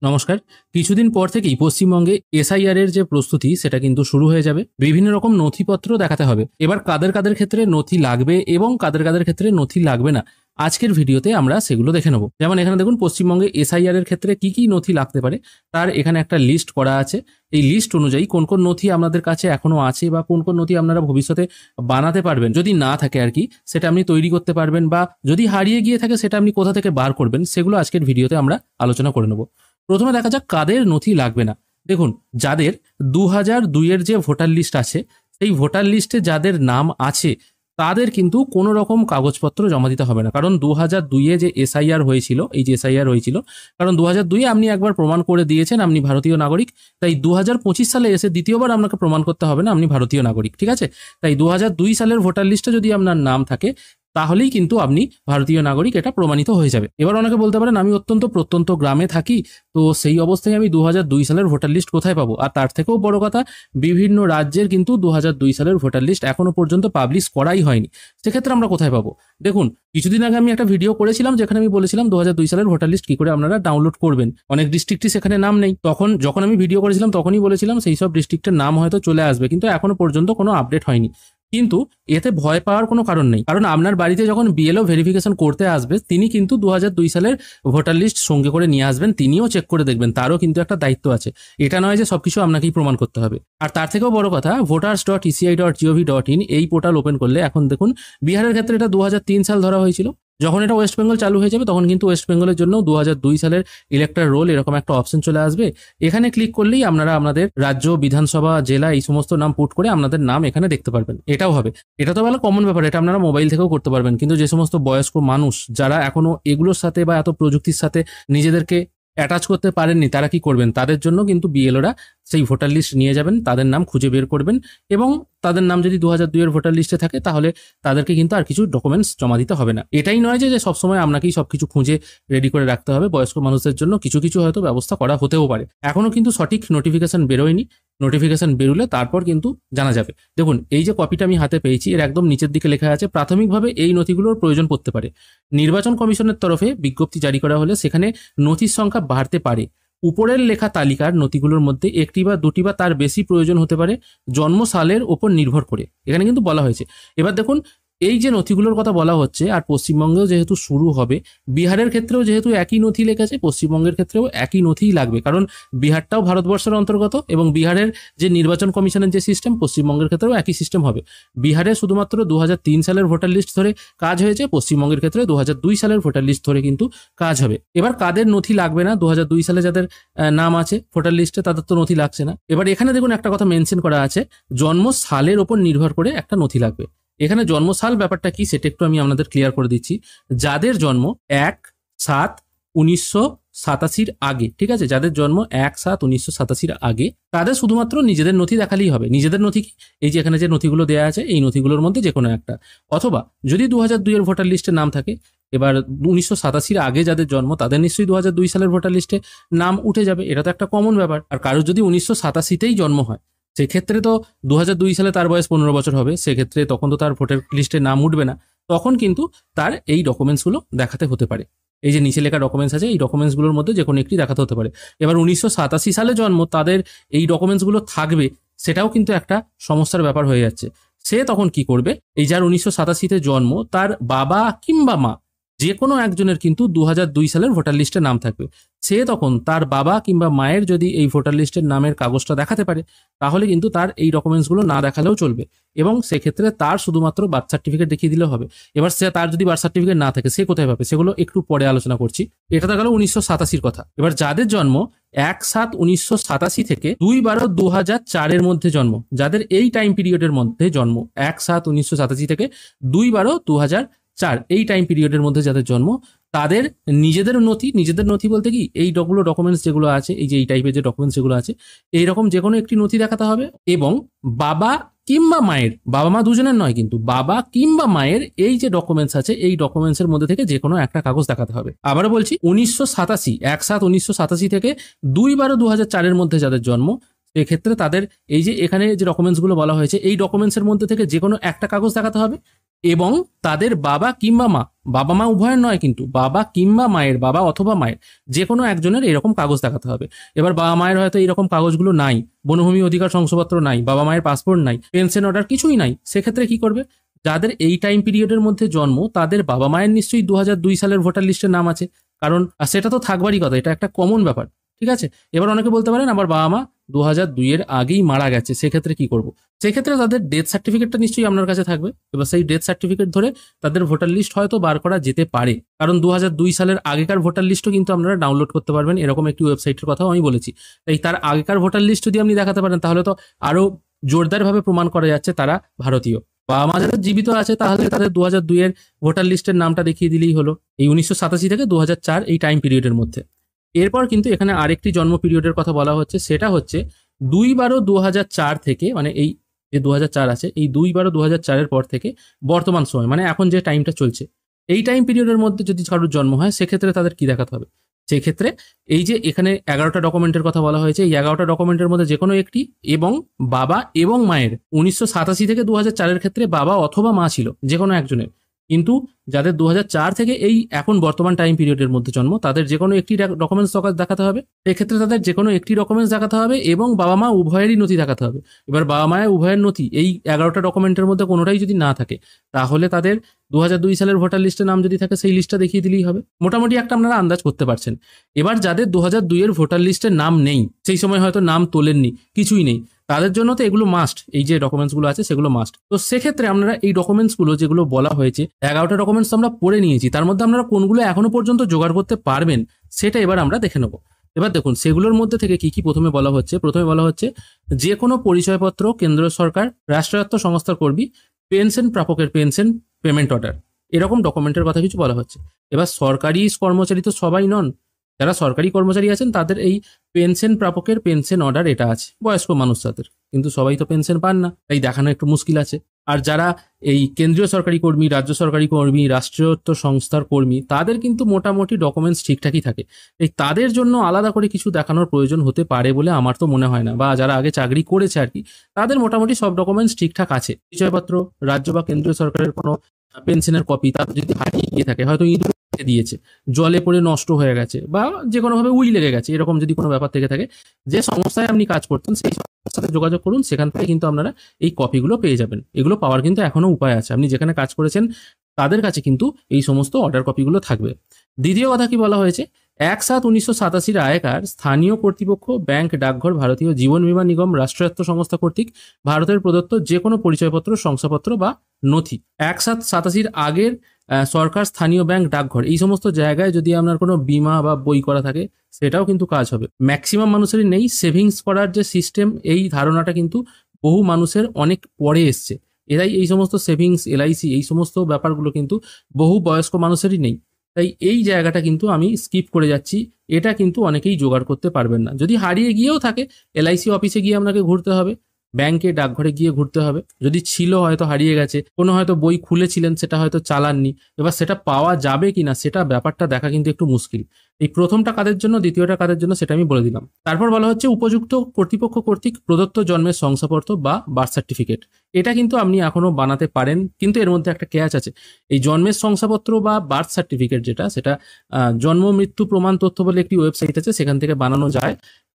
নমস্কার। কিছুদিন পর থেকেই পশ্চিমবঙ্গে এসআইআর এর যে প্রস্তুতি সেটা কিন্তু শুরু হয়ে যাবে। বিভিন্ন রকম নথিপত্র দেখাতে হবে। এবার কাদের কাদের ক্ষেত্রে নথি লাগবে এবং কাদের কাদের ক্ষেত্রে নথি লাগবে না, আজকের ভিডিওতে আমরা সেগুলো দেখে নেব। যেমন এখানে দেখুন পশ্চিমবঙ্গে এসআইআর এর ক্ষেত্রে কি কি নথি লাগতে পারে তার এখানে একটা লিস্ট করা আছে। এই লিস্ট অনুযায়ী কোন কোন নথি আপনাদের কাছে এখনো আছে বা কোন কোন নথি আপনারা ভবিষ্যতে বানাতে পারবেন, যদি না থাকে আর কি সেটা আপনি তৈরি করতে পারবেন, বা যদি হারিয়ে গিয়ে থাকে সেটা আপনি কোথা থেকে বার করবেন, সেগুলো আজকের ভিডিওতে আমরা আলোচনা করে নেব। প্রথমে দেখা যাক কাদের নথি লাগবে না। দেখুন, যাদের 2002-এর যে ভোটার লিস্ট আছে সেই ভোটার লিস্টে যাদের নাম আছে তাদের কিন্তু কোনো রকম কাগজপত্র জমা দিতে হবে না। কারণ 2002-এ যে এসআইআর হয়েছিল, এই যে এসআইআর হয়েছিল, কারণ 2002-এ আপনি একবার প্রমাণ করে দিয়েছেন আপনি ভারতীয় নাগরিক, তাই 2025 সালে এসে দ্বিতীয়বার আপনাকে প্রমাণ করতে হবে না আপনি ভারতীয় নাগরিক, ঠিক আছে? তাই 2002 সালের ভোটার লিস্টে যদি আপনার নাম থাকে তাহলেই কিন্তু আপনি ভারতীয় নাগরিক, এটা প্রমাণিত হয়ে যাবে। এবার অনেকে বলতে পারেন আমি অত্যন্ত প্রত্যন্ত গ্রামে থাকি, তো সেই অবস্থায় আমি 2002 সালের ভোটার লিস্ট কোথায় পাবো? আর তার থেকেও বড় কথা, বিভিন্ন রাজ্যের কিন্তু 2002 সালের ভোটার লিস্ট এখনো পর্যন্ত পাবলিশ করাই হয়নি। সেক্ষেত্রে আমরা কোথায় পাবো? দেখুন, কিছুদিন আগে আমি একটা ভিডিও করেছিলাম যেখানে আমি বলেছিলাম 2002 সালের ভোটার লিস্ট কি করে আপনারা ডাউনলোড করবেন। অনেক ডিস্ট্রিক্টই সেখানে নাম নেই। যখন আমি ভিডিও করেছিলাম তখনই বলেছিলাম সেই সব ডিস্ট্রিক্টের নাম হয়তো চলে আসবে, কিন্তু এখনো পর্যন্ত কোনো আপডেট হয়নি। কিন্তু এতে ভয় পাওয়ার কোনো কারণ নেই, কারণ আপনার বাড়িতে যখন বিএলও ভেরিফিকেশন করতে আসবে তিনি কিন্তু 2002 সালের ভোটার লিস্ট সঙ্গে করে নিয়ে আসবেন, তিনিও চেক করে দেখবেন, তারও কিন্তু একটা দায়িত্ব আছে। এটা নয় যে সবকিছু আপনাকেই প্রমাণ করতে হবে। আর তার থেকেও বড় কথা, voters.eci.gov.in এই পোর্টাল ওপেন করলে এখন দেখুন, বিহারের ক্ষেত্রে এটা 2003 সাল ধরা হয়েছিল। যখন এটা ওয়েস্ট বেঙ্গল চালু হয়ে যাবে তখন কিন্তু ওয়েস্ট বেঙ্গলের জন্য 2002 সালের ইলেক্টর রোল এরকম একটা অপশন চলে আসবে। এখানে ক্লিক করলেই আপনারা আপনাদের রাজ্য, বিধানসভা, জেলা এই সমস্ত নাম পুট করে আপনাদের নাম এখানে দেখতে পারবেন। এটাও হবে। এটা তো ভালো কমন ব্যাপার, এটা আপনারা মোবাইল থেকেও করতে পারবেন। কিন্তু যে সমস্ত বয়স্ক মানুষ যারা এখনো এগুলোর সাথে বা এত প্রযুক্তির সাথে নিজেদেরকে অ্যাটাচ করতে পারেননি, তারা কি করবেন? তাদের জন্য কিন্তু বিএলওরা সেই ভোটার লিস্ট নিয়ে যাবেন, তাদের নাম খুঁজে বের করবেন, এবং তাদের নাম যদি 2002 এর ভোটার লিস্টে থাকে তাহলে তাদেরকে কিন্তু আর কিছু ডকুমেন্টস জমা দিতে হবে না। এটাই নয় যে সবসময় আপনাকেই সবকিছু খুঁজে রেডি করে রাখতে হবে। বয়স্ক মানুষদের জন্য কিছু কিছু হয়তো ব্যবস্থা করা হতেও পারে। এখনো কিন্তু সঠিক নোটিফিকেশন বেরোয়নি। নোটিফিকেশন বেরোলে তারপর কিন্তু জানা যাবে। দেখুন, এই যে কপিটা আমি হাতে পেয়েছি এর একদম নিচের দিকে লেখা আছে প্রাথমিকভাবে এই নথিগুলোর প্রয়োজন পড়তে পারে। নির্বাচন কমিশনের তরফে বিজ্ঞপ্তি জারি করা হলে সেখানে নথির সংখ্যা বাড়তে পারে। উপরের লেখা তালিকার নথিগুলোর মধ্যে একটি বা দুটি বা তার বেশি প্রয়োজন হতে পারে জন্ম সালের ওপর নির্ভর করে, এখানে কিন্তু বলা হয়েছে। এবার দেখুন, এই যে নথিগুলোর কথা বলা হচ্ছে, আর পশ্চিমবঙ্গেও যেহেতু শুরু হবে, বিহারের ক্ষেত্রেও যেহেতু একই নথি লেখা আছে, পশ্চিমবঙ্গের ক্ষেত্রেও একই নথিই লাগবে। কারণ বিহারটাও ভারতবর্ষের অন্তর্গত এবং বিহারের যে নির্বাচন কমিশনের যে সিস্টেম, পশ্চিমবঙ্গের ক্ষেত্রেও একই সিস্টেম হবে। বিহারে শুধুমাত্র 2003 সালের ভোটার লিস্ট ধরে কাজ হয়েছে, পশ্চিমবঙ্গের ক্ষেত্রে 2002 সালের ভোটার লিস্ট ধরে কিন্তু কাজ হবে। এবার কাদের নথি লাগবে না? 2002 সালে যাদের নাম আছে ভোটার লিস্টে তাদের তো নথি লাগছে না। এবার এখানে দেখুন একটা কথা মেনশন করা আছে, জন্ম সালের ওপর নির্ভর করে একটা নথি লাগবে। এখানে জন্মসাল ব্যাপারটা কি সেটা একটু আমি আপনাদের ক্লিয়ার করে দিচ্ছি। যাদের জন্ম 1/7/1987 আগে, ঠিক আছে, যাদের জন্ম 1/7/1987 আগে, তাদের শুধুমাত্র নিজেদের নথি দেখালেই হবে। নিজেদের নথি কি? এই যে এখানে যে নথিগুলো দেওয়া আছে এই নথিগুলোর মধ্যে যে কোনো একটা, অথবা যদি 2002 এর ভোটার লিস্টে নাম থাকে, এবার 1987 আগে যাদের জন্ম তাদের নিশ্চয়ই 2002 সালের ভোটার লিস্টে নাম উঠে যাবে। এটা তো একটা কমন ব্যাপার। আর কারোর যদি 1987তেই জন্ম হয়, সেক্ষেত্রে তো 2002 সালে তার বয়স 15 বছর হবে, সেক্ষেত্রে তখন তো তার ভোটার লিস্টে নাম উঠবে না। তখন কিন্তু তার এই ডকুমেন্টসগুলো দেখাতে হতে পারে। এই যে নিচে লেখা ডকুমেন্টস আছে এই ডকুমেন্টসগুলোর মধ্যে যে কোনো একটি দেখাতে হতে পারে। এবার 1987 সালে জন্ম, তাদের এই ডকুমেন্টসগুলো থাকবে, সেটাও কিন্তু একটা সমস্যার ব্যাপার হয়ে যাচ্ছে। সে তখন কি করবে? এই যার 1987তে জন্ম তার বাবা কিংবা মা যে কোনো একজনের কিন্তু 2002 সালের ভোটার লিস্টে নাম থাকবে। সে তখন তার বাবা কিংবা মায়ের যদি এই ভোটার লিস্টের নামের কাগজটা দেখাতে পারে, তাহলে কিন্তু তার এই ডকুমেন্টসগুলো না দেখালেও চলবে, এবং সেক্ষেত্রে তার শুধুমাত্র বার্থ সার্টিফিকেট দেখিয়ে দিলেও হবে। এবার তার যদি বার্থ সার্টিফিকেট না থাকে সে কোথায় পাবে, সেগুলো একটু পরে আলোচনা করছি। এটা তো গেল 1987 কথা। এবার যাদের জন্ম 1/7/1987 থেকে 2/12/2004 মধ্যে জন্ম, যাদের এই টাইম পিরিয়ডের মধ্যে জন্ম 1/7/1987 থেকে 2/12/2004 এই টাইম পিরিয়ডের মধ্যে যাদের জন্ম, তাদের নিজেদের নথি বলতে কি, এই ডকুমেন্টস যেগুলো আছে, এই যে এই টাইপের যে ডকুমেন্টস যেগুলো আছে, এইরকম যে কোনো একটি নথি দেখাতে হবে। এবং বাবা কিংবা মায়ের, বাবা মা দুজনের নয় কিন্তু, বাবা কিংবা মায়ের এই যে ডকুমেন্টস আছে এই ডকুমেন্টসের মধ্যে থেকে যে কোনো একটা কাগজ দেখাতে হবে। আবারও বলছি, 1987 1/7/1987 থেকে 2/12/2004 মধ্যে যাদের জন্ম, সেক্ষেত্রে তাদের এই যে এখানে যে ডকুমেন্টসগুলো বলা হয়েছে, এই ডকুমেন্টসের মধ্যে থেকে যে কোনো একটা কাগজ দেখাতে হবে এবং তাদের বাবা কিংবা মা, বাবা মা উভয়ের নয় কিন্তু, বাবা কিংবা মায়ের, বাবা অথবা মায়ের যে কোনো একজনের এরকম কাগজ দেখাতে হবে। এবার বাবা মায়ের হয়তো এইরকম কাগজগুলো নাই, বনভূমি অধিকার শংসাপত্র নাই, বাবা মায়ের পাসপোর্ট নাই, পেনশন অর্ডার কিছুই নাই, সেক্ষেত্রে কি করবে? যাদের এই টাইম পিরিয়ডের মধ্যে জন্ম তাদের বাবা মায়ের নিশ্চয়ই 2002 সালের ভোটার লিস্টের নাম আছে, কারণ সেটা তো থাকবারই কথা, এটা একটা কমন ব্যাপার। ঠিক আছে, এবার অনেকে বলতে পারেন আমার বাবা মা 2002 আগেই মারা গেছে, সেক্ষেত্রে কি করব? সেক্ষেত্রে তাদের ডেথ সার্টিফিকেটটা নিশ্চয়ই আপনার কাছে থাকবে। এবার সেই ডেথ সার্টিফিকেট ধরে তাদের ভোটার লিস্ট হয়তো বার করা যেতে পারে, কারণ 2002 সালের আগেকার ভোটার লিস্টও কিন্তু আপনারা ডাউনলোড করতে পারবেন, এরকম একটি ওয়েবসাইটের কথাও আমি বলেছি। তাই তার আগেকার ভোটার লিস্ট যদি আপনি দেখাতে পারেন তাহলে তো আরো জোরদারভাবে প্রমাণ করা যাচ্ছে তারা ভারতীয়। বাবা মা যাদের জীবিত আছে তাহলে তাদের 2002 ভোটার লিস্টের নামটা দেখিয়ে দিলেই হলো, এই 1987 থেকে 2004 এই টাইম পিরিয়ডের মধ্যে। এরপর কিন্তু এখানে আরেকটি জন্ম পিরিয়ডের কথা বলা হচ্ছে, সেটা হচ্ছে 2/12/2004 থেকে, মানে এই যে 2004 আছে, এই 2/12/2004 পর থেকে বর্তমান সময়, মানে এখন যে টাইমটা চলছে, এই টাইম পিরিয়ডের মধ্যে যদি কারোর জন্ম হয় সেক্ষেত্রে তাদের কি দেখাতে হবে? সেক্ষেত্রে এই যে এখানে 11টা ডকুমেন্টের কথা বলা হয়েছে, এই 11টা ডকুমেন্টের মধ্যে যে কোনো একটি, এবং বাবা এবং মায়ের 1987 থেকে 2004 ক্ষেত্রে বাবা অথবা মা ছিল যে কোনো একজনের, কিন্তু যাদের 2004 থেকে এই এখন বর্তমান টাইম পিরিয়ডের মধ্যে জন্ম তাদের যে কোনো একটি ডকুমেন্টস দেখাতে হবে। এক্ষেত্রে তাদের যে কোনো একটি ডকুমেন্টস দেখাতে হবে এবং বাবা মা উভয়েরই নথি দেখাতে হবে। এবার বাবা মায়ের উভয়ের নথি এই 11টা ডকুমেন্টের মধ্যে কোনোটাই যদি না থাকে তাহলে তাদের 2002 সালের ভোটার লিস্টে নাম যদি থাকে সেই লিস্টটা দেখিয়ে দিলেই হবে। মোটামুটি একটা আপনারা আন্দাজ করতে পারছেন। এবার যাদের 2002 ভোটার লিস্টে নাম নেই, সেই সময় হয়তো নাম তোলেননি, কিছুই নেই, তাদের জন্য তো এগুলো মাস্ট, এই যে ডকুমেন্টসগুলো আছে সেগুলো মাস্ট। তো সেক্ষেত্রে আপনারা এই ডকুমেন্টসগুলো যেগুলো বলা হয়েছে, 11টা ডকুমেন্টস আমরা পড়ে নিয়েছি, তার মধ্যে আপনারা কোনগুলো এখনো পর্যন্ত জোগাড় করতে পারবেন সেটা এবার আমরা দেখে নেব। এবার দেখুন সেগুলোর মধ্যে থেকে কি কি প্রথমে বলা হচ্ছে। প্রথমে বলা হচ্ছে যে কোনো পরিচয়পত্র, কেন্দ্র সরকার, রাষ্ট্রায়ত্ত সংস্থার কর্মী, পেনশন প্রাপকের পেনশন পেমেন্ট অর্ডার, এরকম ডকুমেন্টের কথা কিছু বলা হচ্ছে। এবার সরকারি কর্মচারী তো সবাই নন, যারা সরকারি কর্মচারী আছেন তাদের এই পেনশন প্রাপকের পেনশন অর্ডার এটা আছে, বয়স্ক মানুষ তাদের, কিন্তু সবাই তো পেনশন পান না, তাই দেখানো একটু মুশকিল আছে। আর যারা এই কেন্দ্রীয় সরকারি কর্মী, রাজ্য সরকারি কর্মী, রাষ্ট্রায়ত্ত সংস্থার কর্মী, তাদের কিন্তু মোটামুটি ডকুমেন্টস ঠিকঠাকই থাকে, এই তাদের জন্য আলাদা করে কিছু দেখানোর প্রয়োজন হতে পারে বলে আমার তো মনে হয় না। বা যারা আগে চাকরি করেছে আর কি, তাদের মোটামুটি সব ডকুমেন্টস ঠিকঠাক আছে। পরিচয়পত্র, রাজ্য বা কেন্দ্রীয় সরকারের কোনো পেনশনের কপি তার যদি হারিয়ে গিয়ে থাকে, হয়তো ইঁদুর দিয়েছে, জলে পড়ে নষ্ট হয়ে গেছে, বা যে কোনোভাবে উই লেগে গেছে, এরকম যদি কোনো ব্যাপার থেকে থাকে, যে সংস্থায় আপনি কাজ করতেন সেই সংস্থার সাথে যোগাযোগ করুন, সেখান থেকে কিন্তু আপনারা এই কপিগুলো পেয়ে যাবেন। এগুলো পাওয়ার কিন্তু এখনো উপায় আছে, আপনি যেখানে কাজ করেছেন তাদের কাছে কিন্তু এই সমস্ত অর্ডার কপিগুলো থাকবে। দ্বিতীয় কথা কি বলা হয়েছে, 1/7/1987 আয়কার স্থানীয় কর্তৃপক্ষ, ব্যাংক, ডাকঘর, ভারতীয় জীবন বীমা নিগম, রাষ্ট্রায়ত্ত সংস্থা কর্তৃক ভারতের প্রদত্ত যে কোনো পরিচয়পত্র, শংসাপত্র বা নথি। 1/7/87 আগের সরকার, স্থানীয় ব্যাংক, ডাকঘর, এই সমস্ত জায়গায় যদি আপনার কোনো বিমা বা বই করা থাকে সেটাও কিন্তু কাজ হবে। ম্যাক্সিমাম মানুষেরই নেই সেভিংস করার যে সিস্টেম, এই ধারণাটা কিন্তু বহু মানুষের অনেক পরে এসছে, এরাই এই সমস্ত সেভিংস, এলআইসি, এই সমস্ত ব্যাপারগুলো কিন্তু বহু বয়স্ক মানুষেরই নেই। তাই এই জায়গাটা কিন্তু আমি স্কিপ করে যাচ্ছি, এটা কিন্তু অনেকেই জোগাড় করতে পারবেন না। যদি হারিয়ে গিয়েও থাকে, এলআইসি অফিসে গিয়ে আপনাকে ঘুরতে হবে, ব্যাংকে, ডাকঘরে গিয়ে ঘুরতে হবে, যদি ছিল হয়তো হারিয়ে গেছে, কোনো হয়তো বই খুলেছিলেন সেটা হয়তো চালাননি, এবার সেটা পাওয়া যাবে কিনা সেটা ব্যাপারটা দেখা কিন্তু একটু মুশকিল। এই প্রথমটা কাদের জন্য, দ্বিতীয়টা কাদের জন্য সেটা আমি বলে দিলাম। তারপর বলা হচ্ছে উপযুক্ত কর্তৃপক্ষ কর্তৃক প্রদত্ত জন্মের শংসাপত্র বা বার্থ সার্টিফিকেট, এটা কিন্তু আপনি এখনো বানাতে পারেন, কিন্তু এর মধ্যে একটা ক্যাচ আছে। এই জন্মের শংসাপত্র বা বার্থ সার্টিফিকেট যেটা, সেটা জন্ম মৃত্যু প্রমাণ তথ্য বলে একটি ওয়েবসাইট আছে, সেখান থেকে বানানো যায়,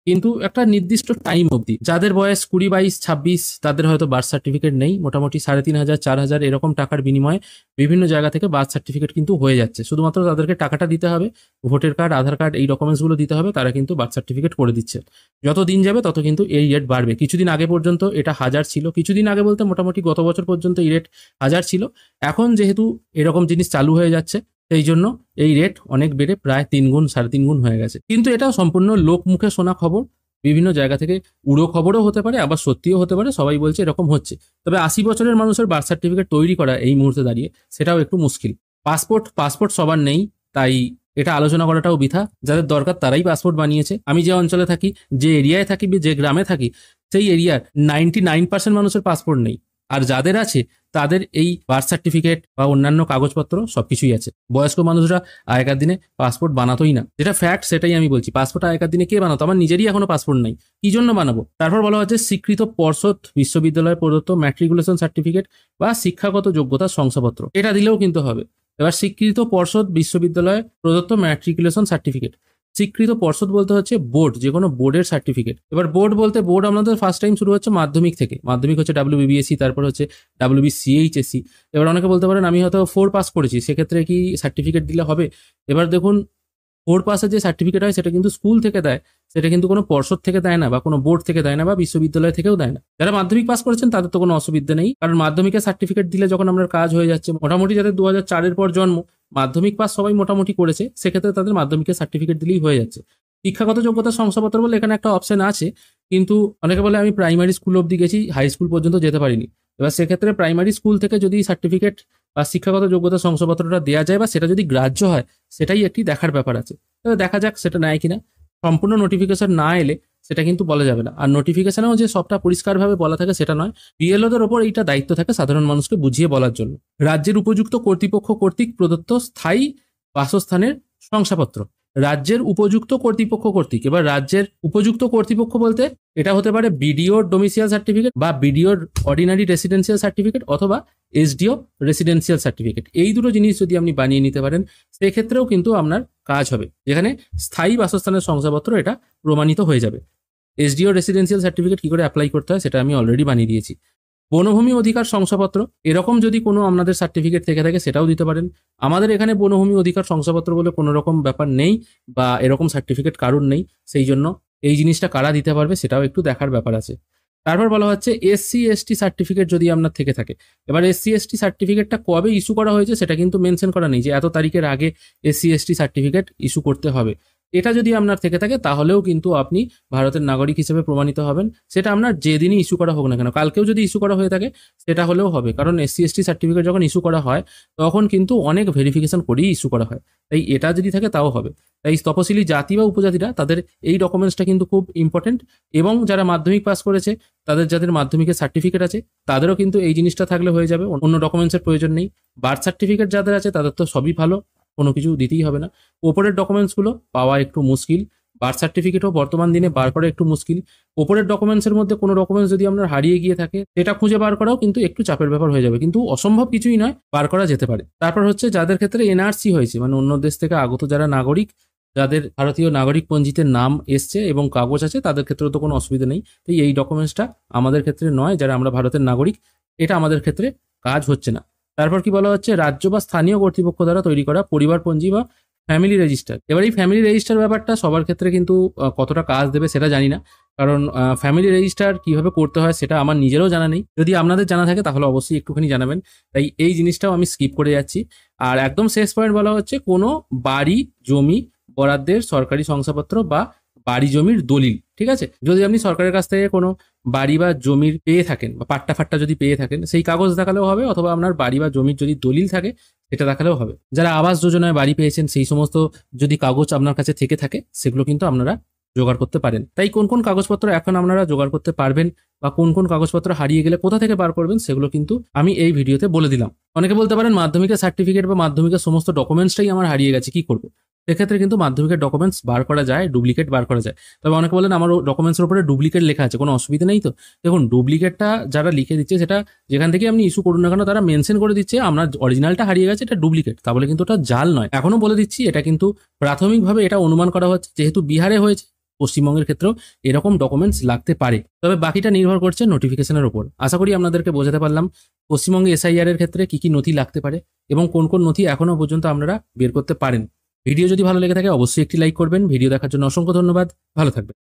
কিন্তু একটা নির্দিষ্ট টাইম অবধি। যাদের বয়স 20, 22, 26 তাদের হয়তো বার্থ সার্টিফিকেট নেই, মোটামুটি 3,500, 4,000 এরকম টাকার বিনিময়ে বিভিন্ন জায়গা থেকে বার্থ সার্টিফিকেট কিন্তু হয়ে যাচ্ছে। শুধুমাত্র তাদেরকে টাকাটা দিতে হবে, ভোটার কার্ড, আধার কার্ড, এই ডকুমেন্টসগুলো দিতে হবে, তারা কিন্তু বার্থ সার্টিফিকেট করে দিচ্ছে। যত দিন যাবে তত কিন্তু এই রেট বাড়বে। কিছুদিন আগে পর্যন্ত এটা 1000 ছিল, কিছুদিন আগে বলতে মোটামুটি গত বছর পর্যন্ত এই রেট 1000 ছিল। এখন যেহেতু এরকম জিনিস চালু হয়ে যাচ্ছে, সেই জন্য এই রেট অনেক বেড়ে প্রায় 3 গুণ, 3.5 গুণ হয়ে গেছে। কিন্তু এটা সম্পূর্ণ লোক মুখে শোনা খবর, বিভিন্ন জায়গা থেকে উড়ো খবরও হতে পারে, আবার সত্যিও হতে পারে, সবাই বলছে এরকম হচ্ছে। তবে 80 বছরের মানুষের বার্থ সার্টিফিকেট তৈরি করা এই মুহূর্তে দাঁড়িয়ে সেটাও একটু মুশকিল। পাসপোর্ট সবার নেই, তাই এটা আলোচনা করাটাও বৃথা। যাদের দরকার তারাই পাসপোর্ট বানিয়েছে। আমি যে অঞ্চলে থাকি, যে এরিয়ায় থাকি, যে গ্রামে থাকি, সেই এরিয়ার 99% মানুষের পাসপোর্ট নেই। আর যাদের আছে তাদের এই বার্থ সার্টিফিকেট বা অন্যান্য কাগজপত্র সবকিছুই আছে। বয়স্ক মানুষরা আগেকার দিনে পাসপোর্ট বানাতোই না, যেটা ফ্যাক্ট সেটাই আমি বলছি। পাসপোর্ট আগেকার দিনে কে বানাতো? আমার নিজেরই এখনো পাসপোর্ট নাই, কি জন্য বানাবো? তারপর বলা হচ্ছে স্বীকৃত পর্ষদ বিশ্ববিদ্যালয় প্রদত্ত ম্যাট্রিকুলেশন সার্টিফিকেট বা শিক্ষাগত যোগ্যতার শংসাপত্র, এটা দিলেও কিন্তু হবে। এবার স্বীকৃত পর্ষদ বিশ্ববিদ্যালয় প্রদত্ত ম্যাট্রিকুলেশন সার্টিফিকেট, স্বীকৃত পর্ষদ বলতে হচ্ছে বোর্ড, যে কোনো বোর্ডের সার্টিফিকেট। এবার বোর্ড বলতে বোর্ড আমাদের ফার্স্ট টাইম শুরু হচ্ছে মাধ্যমিক থেকে। মাধ্যমিক হচ্ছে WBBSC, তারপর হচ্ছে WBCHSC। এবার অনেকে বলতে পারেন আমি হয়তো 4 পাস করেছি, সেক্ষেত্রে কি সার্টিফিকেট দিলে হবে? এবার দেখুন, 4 পাসের যে সার্টিফিকেট হয় সেটা কিন্তু স্কুল থেকে দেয়, সেটা কিন্তু কোনো পর্ষদ থেকে দেয় না, বা কোনো বোর্ড থেকে দেয় না, বা বিশ্ববিদ্যালয় থেকেও দেয় না। যারা মাধ্যমিক পাস করেছেন তাদের তো কোনো অসুবিধা নেই, কারণ মাধ্যমিকের সার্টিফিকেট দিলে যখন আপনার কাজ হয়ে যাচ্ছে, মোটামুটি যাদের 2004-এর পর জন্ম, মাধ্যমিক পাস সবাই মোটামুটি করেছে, সেক্ষেত্রে তাদের মাধ্যমিকের সার্টিফিকেট দিলেই হয়ে যাচ্ছে। শিক্ষাগত যোগ্যতা শংসাপত্র বলে এখানে একটা অপশন আছে, কিন্তু অনেকে বলে আমি প্রাইমারি স্কুল অবধি গেছি, হাই স্কুল পর্যন্ত যেতে পারিনি। এবার সেক্ষেত্রে প্রাইমারি স্কুল থেকে যদি সার্টিফিকেট বা শিক্ষাগত যোগ্যতা শংসাপত্রটা দেওয়া যায়, বা সেটা যদি গ্রাহ্য হয়, সেটাই একটি দেখার ব্যাপার আছে। তবে দেখা যাক সেটা নেয় কিনা। সম্পূর্ণ নোটিফিকেশন না এলে সেটা কিন্তু বলা যাবে না। আর নোটিফিকেশনেও যে সবটা পরিষ্কারভাবে বলা থাকে সেটা নয়, বিএলওদের ওপর এইটা দায়িত্ব থাকে সাধারণ মানুষকে বুঝিয়ে বলার জন্য। রাজ্যের উপযুক্ত কর্তৃপক্ষ কর্তৃক প্রদত্ত স্থায়ী বাসস্থানের শংসাপত্র, রাজ্যের উপযুক্ত কর্তৃপক্ষ কর্তৃক। এবার রাজ্যের উপযুক্ত কর্তৃপক্ষ বলতে এটা হতে পারে বিডিওর ডোমিসিয়াল সার্টিফিকেট, বা বিডিওর অর্ডিনারি রেসিডেন্সিয়াল সার্টিফিকেট, অথবা এসডিও রেসিডেন্সিয়াল সার্টিফিকেট। এই দুটো জিনিস যদি আপনি বানিয়ে নিতে পারেন, সেক্ষেত্রেও কিন্তু আপনার কাজ হবে, যেখানে স্থায়ী বাসস্থানের শংসাপত্র এটা প্রমাণিত হয়ে যাবে। এসডিও রেসিডেন্সিয়াল সার্টিফিকেট কি করে অ্যাপ্লাই করতে হয় সেটা আমি অলরেডি বানিয়ে দিয়েছি। বনভূমি অধিকার শংসাপত্র, এরকম যদি কোনো আপনাদের সার্টিফিকেট থেকে থাকে সেটাও দিতে পারেন। আমাদের এখানে বনভূমি অধিকার শংসাপত্র বলে কোনো রকম ব্যাপার নেই, বা এরকম সার্টিফিকেট কারোর নেই, সেই জন্য এই জিনিসটা কারা দিতে পারবে সেটাও একটু দেখার ব্যাপার আছে। তারপর বলা হচ্ছে SC/ST সার্টিফিকেট যদি আপনার থেকে থাকে। এবার SC/ST সার্টিফিকেটটা কবে ইস্যু করা হয়েছে সেটা কিন্তু মেনশন করা নেই যে এত তারিখের আগে SC/ST সার্টিফিকেট ইস্যু করতে হবে। এটা যদি আপনার থেকে থাকে তাহলেও কিন্তু আপনি ভারতের নাগরিক হিসেবে প্রমাণিত হবেন, সেটা আপনার যেদিনই ইস্যু করা হোক না কেন। কালকেও যদি ইস্যু করা হয়ে থাকে সেটা হলেও হবে, কারণ SC/ST সার্টিফিকেট যখন ইস্যু করা হয় তখন কিন্তু অনেক ভেরিফিকেশন করেই ইস্যু করা হয়, তাই এটা যদি থাকে তাও হবে। তাই তপশিলি জাতি বা উপজাতিরা তাদের এই ডকুমেন্টসটা কিন্তু খুব ইম্পর্টেন্ট। এবং যারা মাধ্যমিক পাস করেছে তাদের যাদের মাধ্যমিকের সার্টিফিকেট আছে তাদেরও কিন্তু এই জিনিসটা থাকলে হয়ে যাবে, অন্য ডকুমেন্টসের প্রয়োজন নেই। বার্থ সার্টিফিকেট যাদের আছে তাদের তো সবই ভালো, কোনো কিছু দিতেই হবে না। ওপরের ডকুমেন্টসগুলো পাওয়া একটু মুশকিল, বার্থ সার্টিফিকেটও বর্তমান দিনে বার করা একটু মুশকিল। ওপরের ডকুমেন্টসের মধ্যে কোনো ডকুমেন্টস যদি আপনার হারিয়ে গিয়ে থাকে সেটা খুঁজে বার করাও কিন্তু একটু চাপের ব্যাপার হয়ে যাবে, কিন্তু অসম্ভব কিছুই নয়, বার করা যেতে পারে। তারপর হচ্ছে যাদের ক্ষেত্রে এনআরসি হয়েছে, মানে অন্য দেশ থেকে আগত যারা নাগরিক, যাদের ভারতীয় নাগরিক পঞ্জিতে নাম এসছে এবং কাগজ আছে, তাদের ক্ষেত্রে তো কোনো অসুবিধা নেই। তাই এই ডকুমেন্টসটা আমাদের ক্ষেত্রে নয়, যারা আমরা ভারতের নাগরিক, এটা আমাদের ক্ষেত্রে কাজ হচ্ছে না। তারপর কি বলা হচ্ছে, রাজ্য বা স্থানীয় কর্তৃপক্ষ দ্বারা তৈরি করা পরিবার পঞ্জি বা ফ্যামিলি রেজিস্টার। এবার এই ফ্যামিলি রেজিস্টার ব্যাপারটা সবার ক্ষেত্রে কিন্তু কতটা কাজ দেবে সেটা জানি না, কারণ ফ্যামিলি রেজিস্টার কিভাবে করতে হয় সেটা আমার নিজেরও জানা নেই। যদি আপনাদের জানা থাকে তাহলে অবশ্যই একটুখানি জানাবেন, তাই এই জিনিসটাও আমি স্কিপ করে যাচ্ছি। আর একদম শেষ পয়েন্ট বলা হচ্ছে কোনো বাড়ি জমি বরাদ্দের সরকারি শংসাপত্র বা বাড়ি জমির দলিল। ঠিক আছে, যদি আপনি সরকারের কাছ থেকে কোনো বাড়ি বা জমির পেয়ে থাকেন, বা পাট্টা ফাট্টা যদি পেয়ে থাকেন, সেই কাগজ দেখালেও হবে, অথবা আপনার বাড়ি বা জমির যদি দলিল থাকে সেটা দেখালেও হবে। যারা আবাস যোজনায় বাড়ি পেয়েছেন সেই সমস্ত যদি কাগজ আপনার কাছে থেকে থাকে সেগুলো কিন্তু আপনারা জোগাড় করতে পারেন। তাই কোন কোন কাগজপত্র এখন আপনারা জোগাড় করতে পারবেন, বা কোন কোন কাগজপত্র হারিয়ে গেলে কোথা থেকে বার করবেন, সেগুলো কিন্তু আমি এই ভিডিওতে বলে দিলাম। অনেকে বলতে পারেন মাধ্যমিকের সার্টিফিকেট বা মাধ্যমিকের সমস্ত ডকুমেন্টসটাই আমার হারিয়ে গেছে, কি করবো? সেক্ষেত্রে কিন্তু মাধ্যমিকের ডকুমেন্টস বার করা যায়, ডুপ্লিকেট বার করা যায়। তবে অনেকে বলেন আমার ডকুমেন্টসের উপরে ডুপ্লিকেট লেখা আছে, কোনো অসুবিধা নেই তো। দেখুন, ডুপ্লিকেটটা যারা লিখে দিচ্ছে সেটা যেখান থেকে আপনি ইস্যু করুন না কেন তারা মেনশন করে দিচ্ছে আপনার অরিজিনালটা হারিয়ে গেছে, এটা ডুপ্লিকেট, তাহলে কিন্তু ওটা জাল নয়। এখনো বলে দিচ্ছি, এটা কিন্তু প্রাথমিকভাবে এটা অনুমান করা হচ্ছে, যেহেতু বিহারে হয়েছে, পশ্চিমবঙ্গের ক্ষেত্রেও এরকম ডকুমেন্টস লাগতে পারে। তবে বাকিটা নির্ভর করছে নোটিফিকেশনের উপর। আশা করি আপনাদেরকে বোঝাতে পারলাম পশ্চিমবঙ্গে SIR এর ক্ষেত্রে কি কি নথি লাগতে পারে এবং কোন কোন নথি এখনো পর্যন্ত আপনারা বের করতে পারেন। ভিডিও যদি ভালো লেগে থাকে অবশ্যই একটি লাইক করবেন। ভিডিও দেখার জন্য অসংখ্য ধন্যবাদ, ভালো থাকবেন।